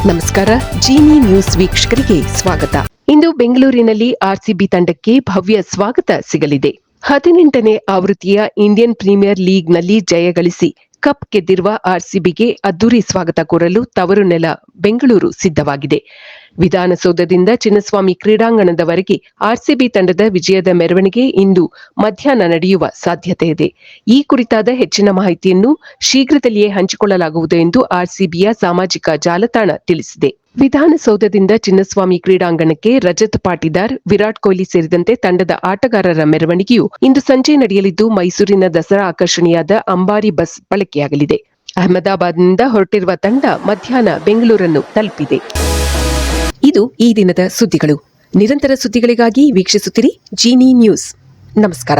ನಮಸ್ಕಾರ. ಜೀನಿ ನ್ಯೂಸ್ ವೀಕ್ಷಕರಿಗೆ ಸ್ವಾಗತ. ಇಂದು ಬೆಂಗಳೂರಿನಲ್ಲಿ ಆರ್ಸಿಬಿ ತಂಡಕ್ಕೆ ಭವ್ಯ ಸ್ವಾಗತ ಸಿಗಲಿದೆ. 18ನೇ ಆವೃತ್ತಿಯ ಇಂಡಿಯನ್ ಪ್ರೀಮಿಯರ್ ಲೀಗ್ನಲ್ಲಿ ಜಯ ಗಳಿಸಿ ಕಪ್ ಗೆದ್ದಿರುವ ಆರ್ಸಿಬಿಗೆ ಅದ್ದೂರಿ ಸ್ವಾಗತ ಕೋರಲು ತವರು ನೆಲ ಬೆಂಗಳೂರು ಸಿದ್ಧವಾಗಿದೆ. ವಿಧಾನಸೌಧದಿಂದ ಚಿನ್ನಸ್ವಾಮಿ ಕ್ರೀಡಾಂಗಣದವರೆಗೆ ಆರ್ಸಿಬಿ ತಂಡದ ವಿಜಯದ ಮೆರವಣಿಗೆ ಇಂದು ಮಧ್ಯಾಹ್ನ ನಡೆಯುವ ಸಾಧ್ಯತೆ ಇದೆ. ಈ ಕುರಿತಾದ ಹೆಚ್ಚಿನ ಮಾಹಿತಿಯನ್ನು ಶೀಘ್ರದಲ್ಲಿಯೇ ಹಂಚಿಕೊಳ್ಳಲಾಗುವುದು ಎಂದು ಆರ್ಸಿಬಿಯ ಸಾಮಾಜಿಕ ಜಾಲತಾಣ ತಿಳಿಸಿದೆ. ವಿಧಾನಸೌಧದಿಂದ ಚಿನ್ನಸ್ವಾಮಿ ಕ್ರೀಡಾಂಗಣಕ್ಕೆ ರಜತ್ ಪಾಟಿದಾರ್, ವಿರಾಟ್ ಕೊಹ್ಲಿ ಸೇರಿದಂತೆ ತಂಡದ ಆಟಗಾರರ ಮೆರವಣಿಗೆಯು ಇಂದು ಸಂಜೆ ನಡೆಯಲಿದ್ದು, ಮೈಸೂರಿನ ದಸರಾ ಆಕರ್ಷಣೆಯಾದ ಅಂಬಾರಿ ಬಸ್ ಬಳಕೆಯಾಗಲಿದೆ. ಅಹಮದಾಬಾದ್ನಿಂದ ಹೊರಟಿರುವ ತಂಡ ಮಧ್ಯಾಹ್ನ ಬೆಂಗಳೂರನ್ನು ತಲುಪಿದೆ. ಇದು ಈ ದಿನದ ಸುದ್ದಿಗಳು. ನಿರಂತರ ಸುದ್ದಿಗಳಿಗಾಗಿ ವೀಕ್ಷಿಸುತ್ತಿರಿ ಜೀನಿ ನ್ಯೂಸ್. ನಮಸ್ಕಾರ.